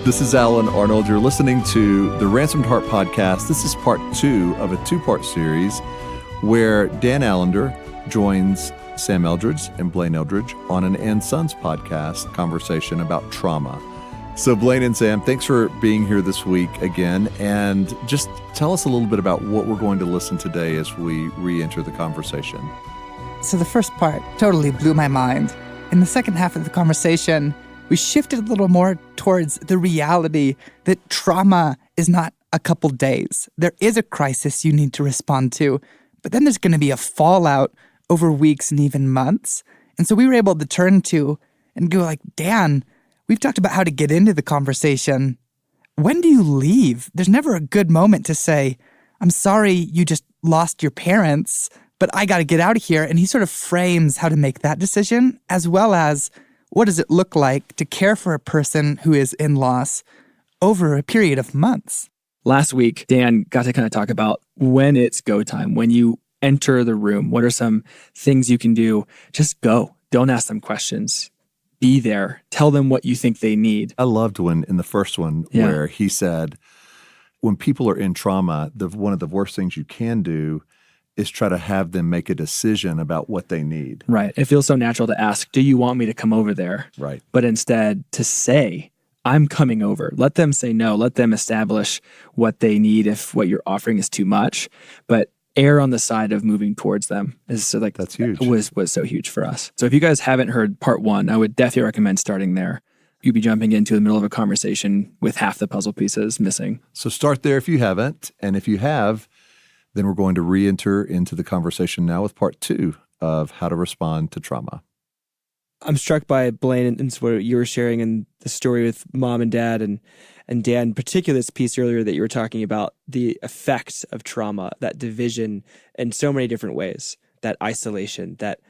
This is Alan Arnold. You're listening to the Ransomed Heart podcast. This is part 2 of a 2-part series where Dan Allender joins Sam Eldredge and Blaine Eldredge on an And Sons podcast conversation about trauma. So Blaine and Sam, thanks for being here this week again. And just tell us a little bit about what we're going to listen today as we re-enter the conversation. So the first part totally blew my mind. In the second half of the conversation, we shifted a little more towards the reality that trauma is not a couple days. There is a crisis you need to respond to, but then there's going to be a fallout over weeks and even months. And so we were able to turn to and go like, Dan, we've talked about how to get into the conversation. When do you leave? There's never a good moment to say, I'm sorry you just lost your parents, but I got to get out of here. And he sort of frames how to make that decision, as well as what does it look like to care for a person who is in loss over a period of months? Last week, Dan got to kind of talk about when it's go time, when you enter the room. What are some things you can do? Just go. Don't ask them questions. Be there. Tell them what you think they need. I loved when in the first one where he said, when people are in trauma, one of the worst things you can do is try to have them make a decision about what they need. Right. It feels so natural to ask, do you want me to come over there? Right. But instead to say, I'm coming over. Let them say no. Let them establish what they need if what you're offering is too much. But err on the side of moving towards them is so like that's huge. Was so huge for us. So if you guys haven't heard part 1, I would definitely recommend starting there. You'd be jumping into the middle of a conversation with half the puzzle pieces missing. So start there if you haven't. And if you have, then we're going to re-enter into the conversation now with part 2 of how to respond to trauma. I'm struck by Blaine and what you were sharing in the story with mom and dad and Dan, in particular this piece earlier that you were talking about the effect of trauma, that division in so many different ways, that isolation, that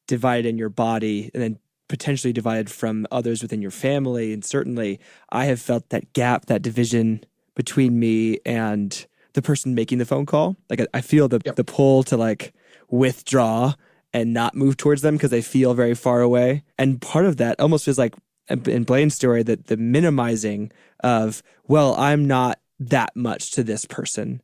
divided in your body and then potentially divided from others within your family. And certainly I have felt that gap, that division between me and the person making the phone call. Like I feel the pull to like withdraw and not move towards them because they feel very far away. And part of that almost feels like in Blaine's story that the minimizing of, well, I'm not that much to this person.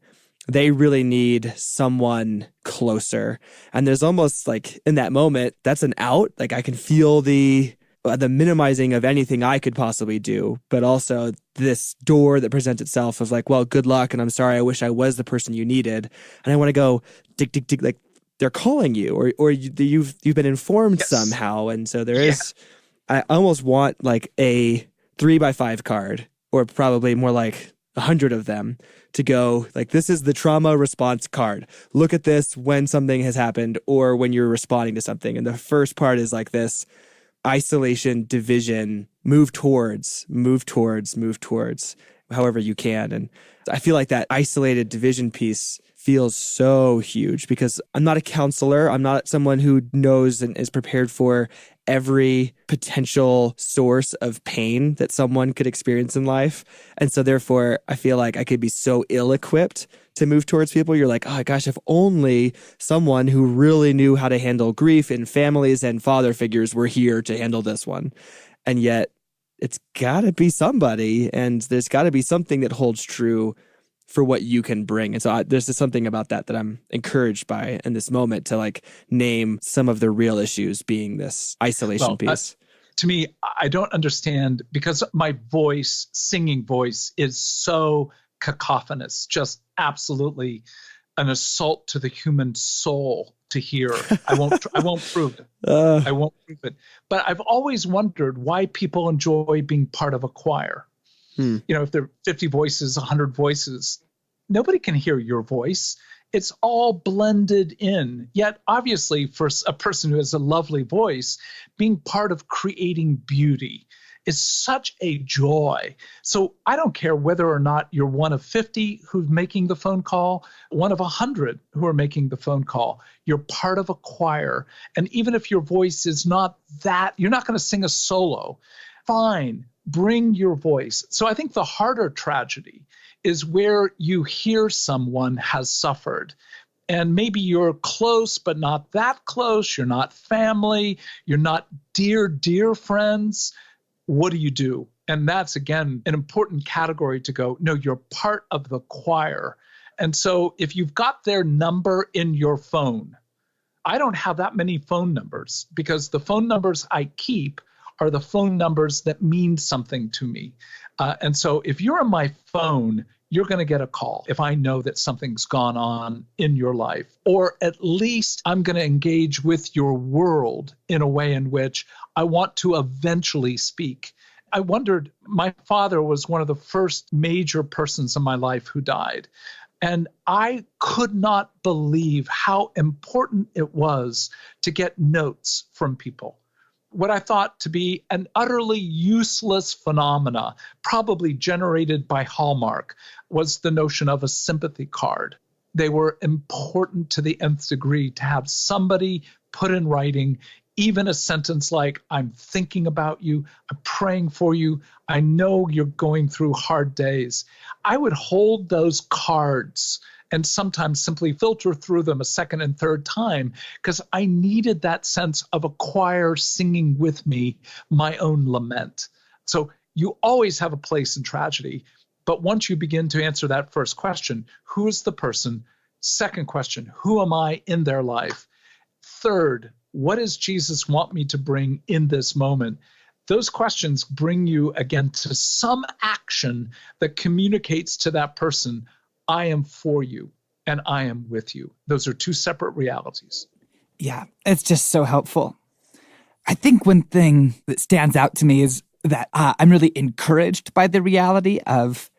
They really need someone closer. And there's almost like in that moment, that's an out. Like I can feel the minimizing of anything I could possibly do, but also this door that presents itself of like, well, good luck. And I'm sorry, I wish I was the person you needed. And I want to go dig, dig, dig, like they're calling you or you've been informed somehow. And so there is, I almost want like a 3x5 card or probably more like 100 of them to go like, this is the trauma response card. Look at this when something has happened or when you're responding to something. And the first part is like this isolation, division, move towards, however you can. And I feel like that isolated division piece feels so huge because I'm not a counselor. I'm not someone who knows and is prepared for every potential source of pain that someone could experience in life. And so therefore, I feel like I could be so ill-equipped to move towards people. You're like, oh gosh, if only someone who really knew how to handle grief in families and father figures were here to handle this one. And yet it's got to be somebody, and there's got to be something that holds true for what you can bring. And so there's just something about that I'm encouraged by in this moment to like name some of the real issues being this isolation piece. To me, I don't understand because my voice, singing voice, is so cacophonous, just absolutely an assault to the human soul to hear. I won't prove it. I won't prove it. But I've always wondered why people enjoy being part of a choir. You know, if there are 50 voices, 100 voices, nobody can hear your voice. It's all blended in. Yet, obviously, for a person who has a lovely voice, being part of creating beauty is such a joy. So I don't care whether or not you're one of 50 who's making the phone call, one of 100 who are making the phone call. You're part of a choir. And even if your voice is not that, you're not going to sing a solo. Fine. Bring your voice. So I think the harder tragedy is where you hear someone has suffered. And maybe you're close, but not that close. You're not family. You're not dear, dear friends. What do you do? And that's, again, an important category to go, no, you're part of the choir. And so if you've got their number in your phone, I don't have that many phone numbers because the phone numbers I keep are the phone numbers that mean something to me. And so if you're on my phone, you're going to get a call if I know that something's gone on in your life, or at least I'm going to engage with your world in a way in which I want to eventually speak. I wondered, my father was one of the first major persons in my life who died. And I could not believe how important it was to get notes from people. What I thought to be an utterly useless phenomena, probably generated by Hallmark, was the notion of a sympathy card. They were important to the nth degree to have somebody put in writing even a sentence like, I'm thinking about you, I'm praying for you, I know you're going through hard days. I would hold those cards and sometimes simply filter through them a second and third time because I needed that sense of a choir singing with me my own lament. So you always have a place in tragedy, but once you begin to answer that first question, who is the person? Second question, who am I in their life? Third, what does Jesus want me to bring in this moment? Those questions bring you again to some action that communicates to that person, I am for you and I am with you. Those are two separate realities. Yeah, it's just so helpful. I think one thing that stands out to me is that I'm really encouraged by the reality of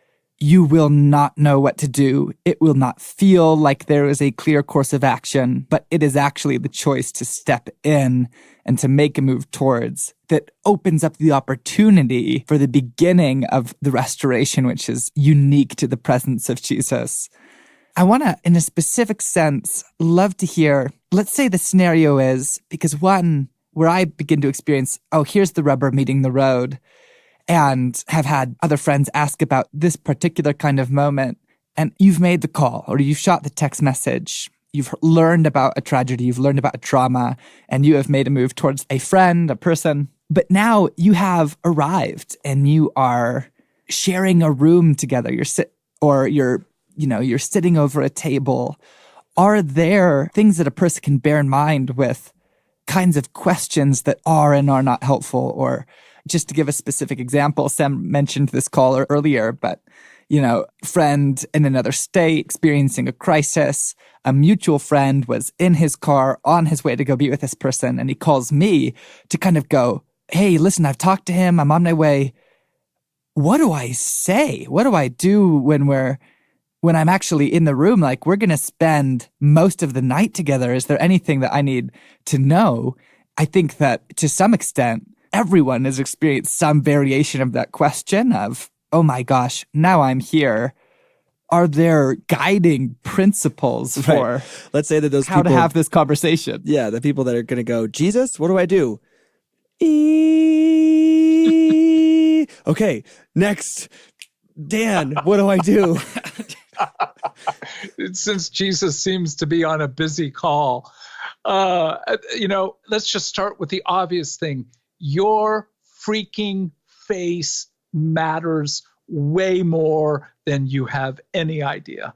you will not know what to do. It will not feel like there is a clear course of action, but it is actually the choice to step in and to make a move towards that opens up the opportunity for the beginning of the restoration, which is unique to the presence of Jesus. I want to, in a specific sense, love to hear, let's say the scenario is, because one, where I begin to experience, oh, here's the rubber meeting the road, and have had other friends ask about this particular kind of moment, and you've made the call or you've shot the text message, you've learned about a tragedy, you've learned about a trauma, and you have made a move towards a friend, a person. But now you have arrived and you are sharing a room together. You're sitting over a table. Are there things that a person can bear in mind with kinds of questions that are and are not helpful? Or just to give a specific example, Sam mentioned this caller earlier, but, friend in another state experiencing a crisis, a mutual friend was in his car on his way to go be with this person. And he calls me to kind of go, hey, listen, I've talked to him. I'm on my way. What do I say? What do I do when I'm actually in the room? Like, we're going to spend most of the night together. Is there anything that I need to know? I think that to some extent, everyone has experienced some variation of that question of, oh my gosh, now I'm here. Are there guiding principles for Right. Let's say that those how people, to have this conversation? Yeah, the people that are going to go, Jesus, what do I do? Okay, next. Dan, what do I do? Since Jesus seems to be on a busy call, let's just start with the obvious thing. Your freaking face matters way more than you have any idea.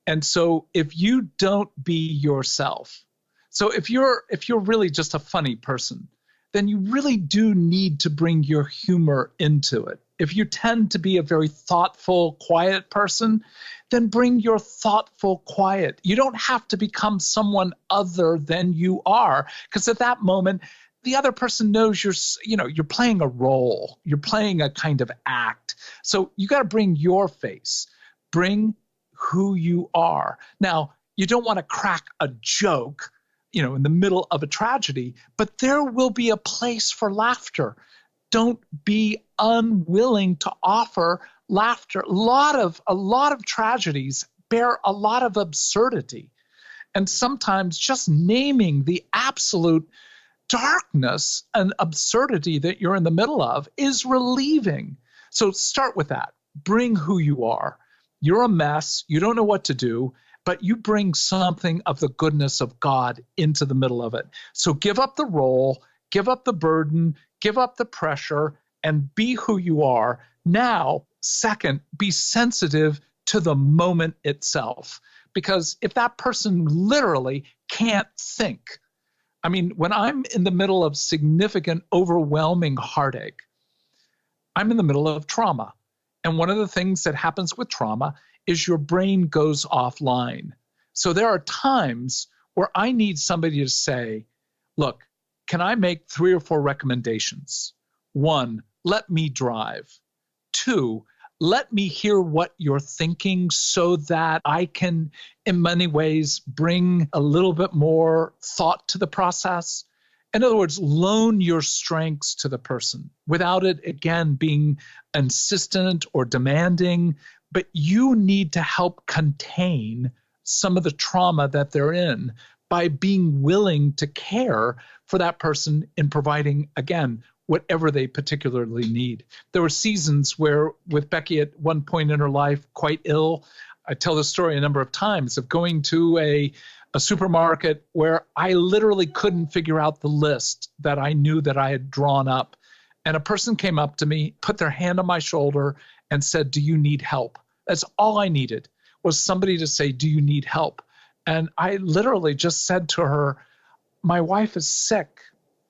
And so if you don't be yourself, so if you're really just a funny person, then you really do need to bring your humor into it. If you tend to be a very thoughtful, quiet person, then bring your thoughtful quiet. You don't have to become someone other than you are, because at that moment, the other person knows you're playing a role. You're playing a kind of act. So you got to bring your face. Bring who you are. Now, you don't want to crack a joke, in the middle of a tragedy, but there will be a place for laughter. Don't be unwilling to offer laughter. A lot of tragedies bear a lot of absurdity. And sometimes just naming the absolute darkness and absurdity that you're in the middle of is relieving. So start with that. Bring who you are. You're a mess. You don't know what to do, but you bring something of the goodness of God into the middle of it. So give up the role, give up the burden, give up the pressure, and be who you are. Now, second, be sensitive to the moment itself. Because if that person literally can't think, I mean, when I'm in the middle of significant, overwhelming heartache, I'm in the middle of trauma. And one of the things that happens with trauma is your brain goes offline. So there are times where I need somebody to say, look, can I make 3 or 4 recommendations? 1, let me drive. 2, let me hear what you're thinking so that I can, in many ways, bring a little bit more thought to the process. In other words, loan your strengths to the person without it, again, being insistent or demanding, but you need to help contain some of the trauma that they're in by being willing to care for that person in providing, again, whatever they particularly need. There were seasons where, with Becky at one point in her life, quite ill, I tell this story a number of times of going to a supermarket where I literally couldn't figure out the list that I knew that I had drawn up. And a person came up to me, put their hand on my shoulder and said, do you need help? That's all I needed, was somebody to say, do you need help? And I literally just said to her, my wife is sick.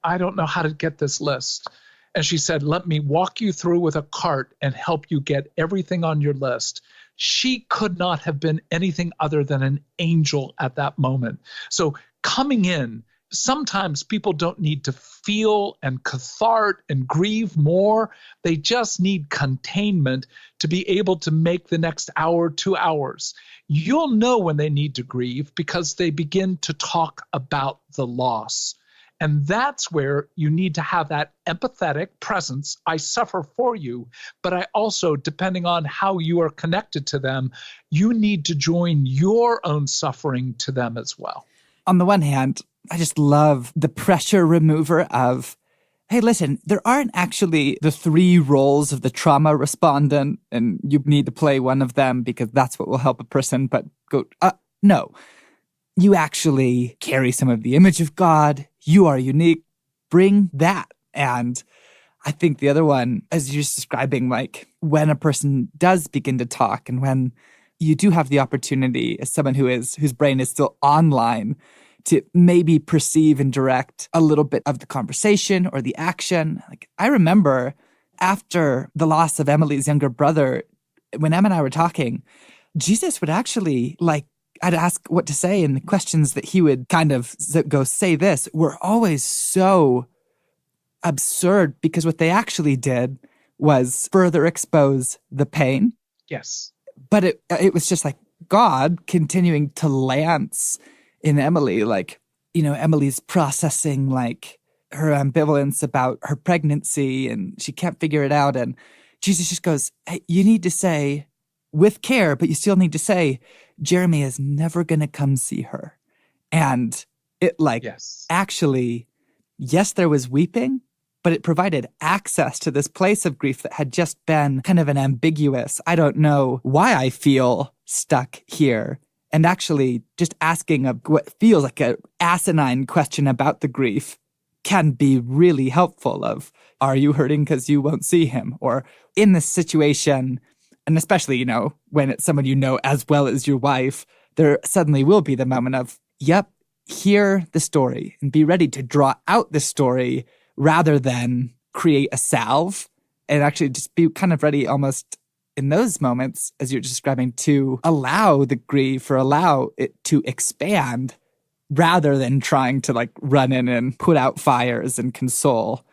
I don't know how to get this list. And she said, let me walk you through with a cart and help you get everything on your list. She could not have been anything other than an angel at that moment. So coming in, sometimes people don't need to feel and cathart and grieve more. They just need containment to be able to make the next hour, 2 hours. You'll know when they need to grieve because they begin to talk about the loss. And that's where you need to have that empathetic presence. I suffer for you, but I also, depending on how you are connected to them, you need to join your own suffering to them as well. On the one hand, I just love the pressure remover of, hey, listen, there aren't actually the 3 roles of the trauma respondent, and you need to play one of them because that's what will help a person, but no. You actually carry some of the image of God. You are unique. Bring that. And I think the other one, as you're describing, like when a person does begin to talk and when you do have the opportunity as someone whose brain is still online to maybe perceive and direct a little bit of the conversation or the action. Like I remember after the loss of Emily's younger brother, when Em and I were talking, Jesus would actually I'd ask what to say, and the questions that he would kind of go, say this, were always so absurd because what they actually did was further expose the pain. Yes. But it was just like God continuing to lance in Emily, Emily's processing her ambivalence about her pregnancy and she can't figure it out. And Jesus just goes, hey, you need to say with care, but you still need to say, Jeremy is never going to come see her. And it yes. Actually, yes, there was weeping, but it provided access to this place of grief that had just been kind of an ambiguous, I don't know why I feel stuck here. And actually just asking what feels like an asinine question about the grief can be really helpful of, are you hurting because you won't see him? Or in this situation, and especially, when it's someone you know as well as your wife, there suddenly will be the moment of, yep, hear the story and be ready to draw out the story rather than create a salve, and actually just be kind of ready almost in those moments, as you're describing, to allow the grief or allow it to expand rather than trying to run in and put out fires and console.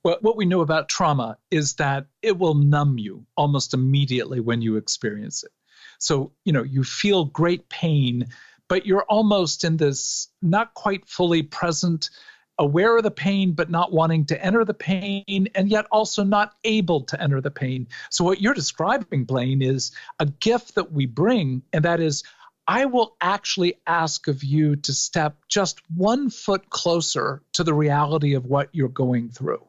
Well, what we know about trauma is that it will numb you almost immediately when you experience it. So, you feel great pain, but you're almost in this not quite fully present, aware of the pain, but not wanting to enter the pain, and yet also not able to enter the pain. So what you're describing, Blaine, is a gift that we bring, and that is, I will actually ask of you to step just 1 foot closer to the reality of what you're going through.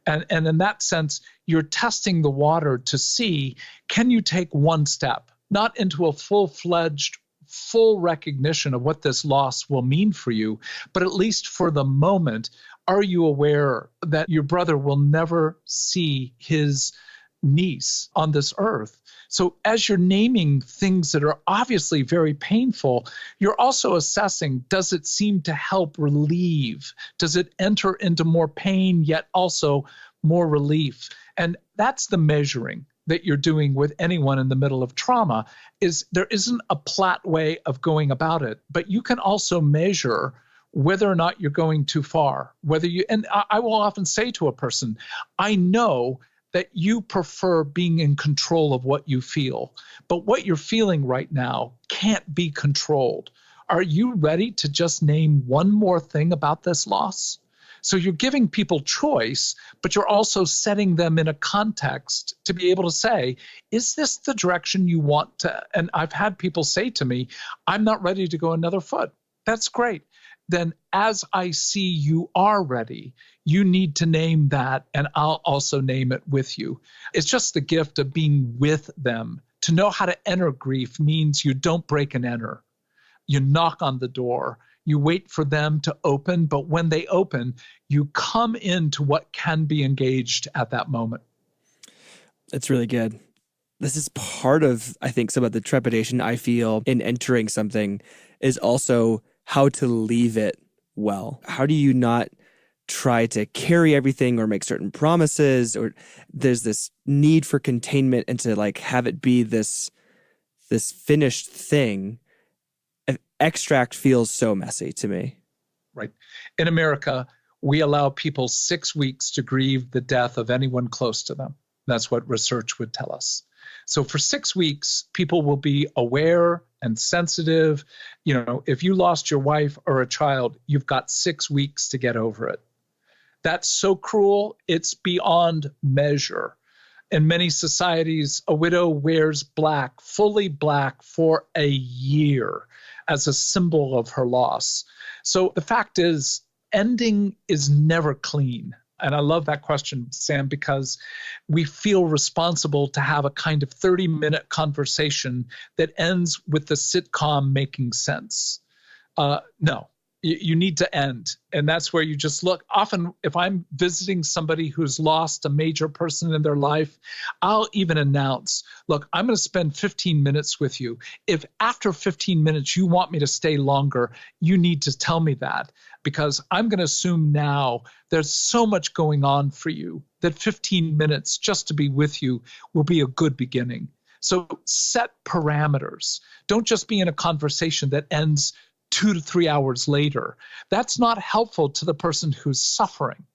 And in that sense, you're testing the water to see, can you take 1 step, not into a full-fledged, full recognition of what this loss will mean for you, but at least for the moment, Are you aware that your brother will never see his niece on this earth? So as you're naming things that are obviously very painful, you're also assessing, does it seem to help relieve? Does it enter into more pain, yet also more relief? And that's the measuring that you're doing with anyone in the middle of trauma. Is there isn't a flat way of going about it, but you can also measure whether or not you're going too far. And I will often say to a person, I know that you prefer being in control of what you feel, but what you're feeling right now can't be controlled. Are you ready to just name one more thing about this loss? So you're giving people choice, but you're also setting them in a context to be able to say, is this the direction you want to? And I've had people say to me, I'm not ready to go another foot. That's great. Then as I see you are ready, you need to name that, and I'll also name it with you. It's just the gift of being with them. To know how to enter grief means you don't break and enter. You knock on the door. You wait for them to open, but when they open, you come into what can be engaged at that moment. That's really good. This is part of, I think, some of the trepidation I feel in entering something is also how to leave it well. How do you not try to carry everything or make certain promises, or there's this need for containment and to like have it be this finished thing. Extract feels so messy to me. Right. In America, we allow people 6 weeks to grieve the death of anyone close to them. That's what research would tell us. So for 6 weeks, people will be aware and sensitive. You know, if you lost your wife or a child, you've got 6 weeks to get over it. That's so cruel, it's beyond measure. In many societies, a widow wears black, fully black, for a year as a symbol of her loss. So the fact is, ending is never clean. And I love that question, Sam, because we feel responsible to have a kind of 30-minute conversation that ends with the sitcom making sense. No. You need to end. And that's where you just look. Often, if I'm visiting somebody who's lost a major person in their life, I'll even announce, look, I'm going to spend 15 minutes with you. If after 15 minutes you want me to stay longer, you need to tell me that, because I'm going to assume now there's so much going on for you that 15 minutes just to be with you will be a good beginning. So set parameters. Don't just be in a conversation that ends 2 to 3 hours later. That's not helpful to the person who's suffering.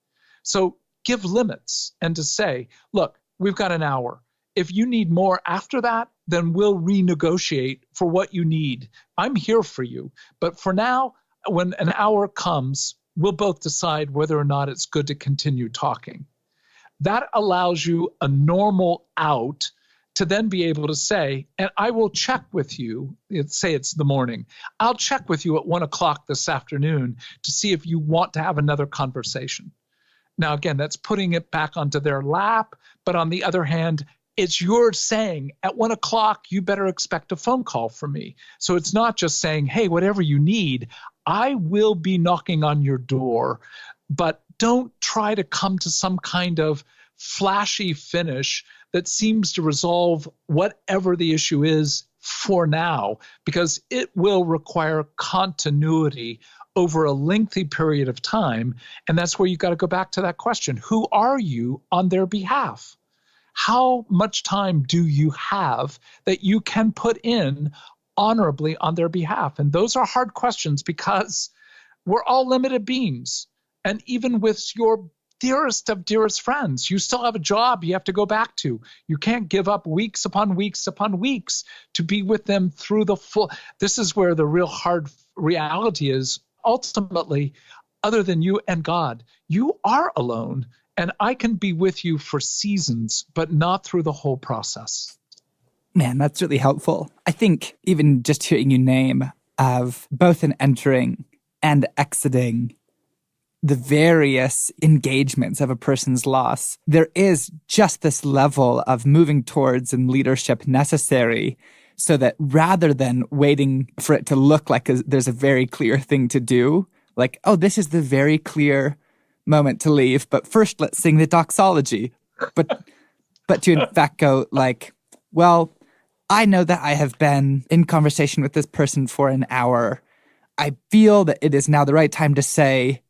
So give limits and to say, look, we've got an hour. If you need more after that, then we'll renegotiate for what you need. I'm here for you. But for now, when an hour comes, we'll both decide whether or not it's good to continue talking. That allows you a normal out to then be able to say, and I will check with you, say it's the morning, I'll check with you at 1 o'clock this afternoon to see if you want to have another conversation. Now, again, that's putting it back onto their lap, but on the other hand, it's your saying at 1 o'clock, you better expect a phone call from me. So it's not just saying, hey, whatever you need, I will be knocking on your door, but don't try to come to some kind of flashy finish that seems to resolve whatever the issue is for now, because it will require continuity over a lengthy period of time. And that's where you got to go back to that question. Who are you on their behalf? How much time do you have that you can put in honorably on their behalf? And those are hard questions because we're all limited beings. And even with your dearest of dearest friends, you still have a job you have to go back to. You can't give up weeks upon weeks upon weeks to be with them through the full. This is where the real hard reality is. Ultimately, other than you and God, you are alone, and I can be with you for seasons, but not through the whole process. Man, that's really helpful. I think even just hearing you name of both an entering and exiting the various engagements of a person's loss, there is just this level of moving towards and leadership necessary so that rather than waiting for it to look like there's a very clear thing to do, like, oh, this is the very clear moment to leave, but first let's sing the doxology. But to in fact go like, well, I know that I have been in conversation with this person for an hour. I feel that it is now the right time to say,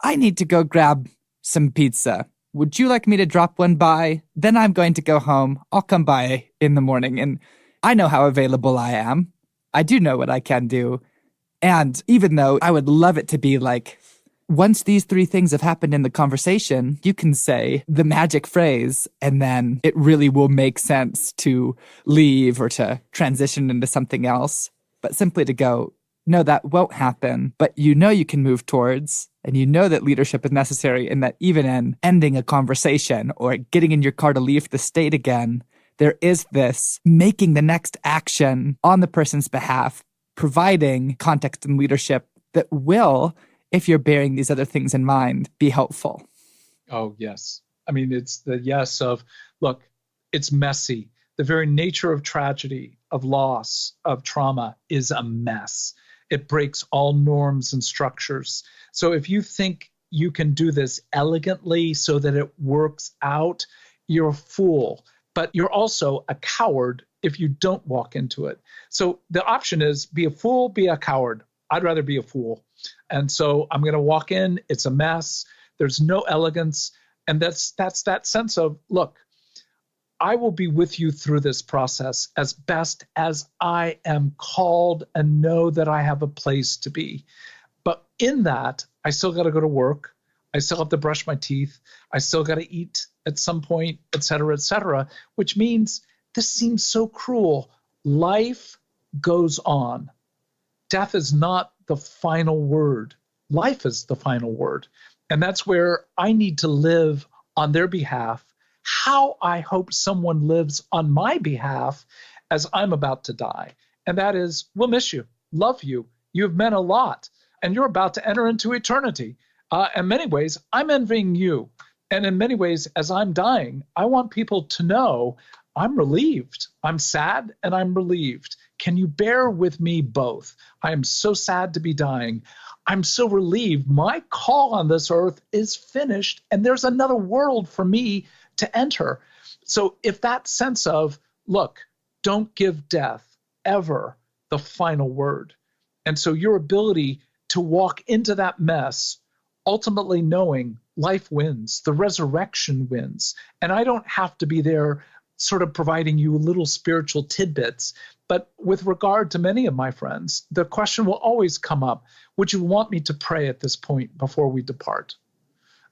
I need to go grab some pizza. Would you like me to drop one by? Then I'm going to go home. I'll come by in the morning. And I know how available I am. I do know what I can do. And even though I would love it to be like, once these three things have happened in the conversation, you can say the magic phrase, and then it really will make sense to leave or to transition into something else. But simply to go, no, that won't happen. But you know you can move towards, and you know that leadership is necessary, and that even in ending a conversation or getting in your car to leave the state again, there is this making the next action on the person's behalf, providing context and leadership that will, if you're bearing these other things in mind, be helpful. Oh, yes. I mean, it's the yes of, look, it's messy. The very nature of tragedy, of loss, of trauma is a mess. It breaks all norms and structures. So if you think you can do this elegantly so that it works out, you're a fool. But you're also a coward if you don't walk into it. So the option is be a fool, be a coward. I'd rather be a fool. And so I'm going to walk in. It's a mess. There's no elegance. And that's that sense of, look, I will be with you through this process as best as I am called and know that I have a place to be. But in that, I still got to go to work. I still have to brush my teeth. I still got to eat at some point, et cetera, which means this seems so cruel. Life goes on. Death is not the final word. Life is the final word. And that's where I need to live on their behalf, how I hope someone lives on my behalf as I'm about to die. And that is, we'll miss you, love you, you've meant a lot, and you're about to enter into eternity. In many ways, I'm envying you. And in many ways, as I'm dying, I want people to know I'm relieved. I'm sad and I'm relieved. Can you bear with me both? I am so sad to be dying. I'm so relieved. My call on this earth is finished, and there's another world for me to enter. So if that sense of, look, don't give death ever the final word. And so your ability to walk into that mess, ultimately knowing life wins, the resurrection wins. And I don't have to be there sort of providing you little spiritual tidbits. But with regard to many of my friends, the question will always come up, would you want me to pray at this point before we depart?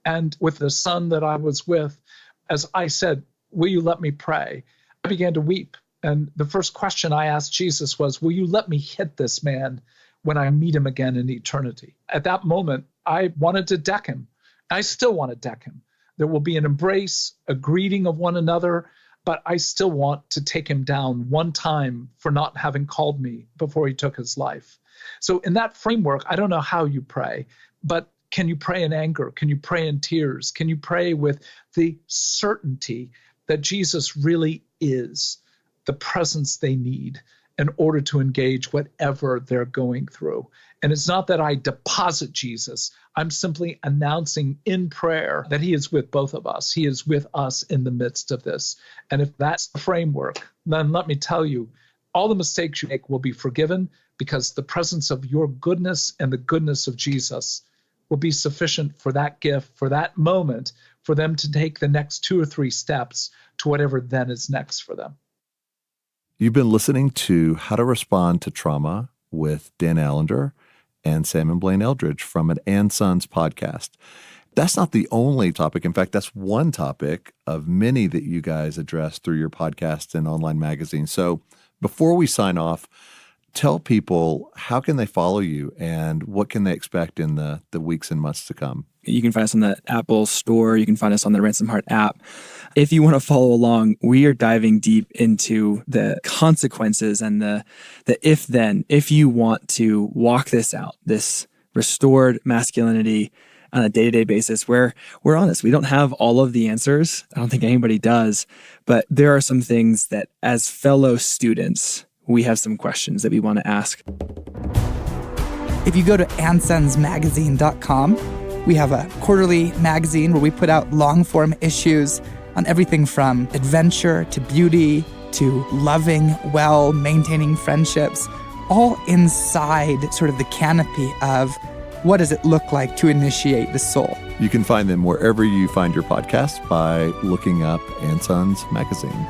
And with the son that I was with, as I said, will you let me pray? I began to weep. And the first question I asked Jesus was, will you let me hit this man when I meet him again in eternity? At that moment, I wanted to deck him. I still want to deck him. There will be an embrace, a greeting of one another, but I still want to take him down one time for not having called me before he took his life. So in that framework, I don't know how you pray, but can you pray in anger? Can you pray in tears? Can you pray with the certainty that Jesus really is the presence they need in order to engage whatever they're going through? And it's not that I deposit Jesus. I'm simply announcing in prayer that he is with both of us. He is with us in the midst of this. And if that's the framework, then let me tell you, all the mistakes you make will be forgiven, because the presence of your goodness and the goodness of Jesus will be sufficient for that gift, for that moment, for them to take the next 2 or 3 steps to whatever then is next for them. You've been listening to How to Respond to Trauma with Dan Allender and Sam and Blaine Eldredge from an And Sons podcast. That's not the only topic. In fact, that's one topic of many that you guys address through your podcast and online magazine. So before we sign off, tell people how can they follow you and what can they expect in the weeks and months to come. You can find us on the Apple Store. You can find us on the Ransomed Heart app. If you want to follow along, we are diving deep into the consequences and the if-then, if you want to walk this out, this restored masculinity on a day-to-day basis, where we're honest. We don't have all of the answers. I don't think anybody does. But there are some things that as fellow students, we have some questions that we want to ask. If you go to andsonsmagazine.com, We have a quarterly magazine where we put out long-form issues on everything from adventure to beauty to loving well, maintaining friendships, all inside sort of the canopy of what does it look like to initiate the soul. You can find them wherever you find your podcast by looking up & Sons Magazine.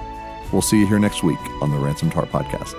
We'll see you here next week on the Ransomed Heart Podcast.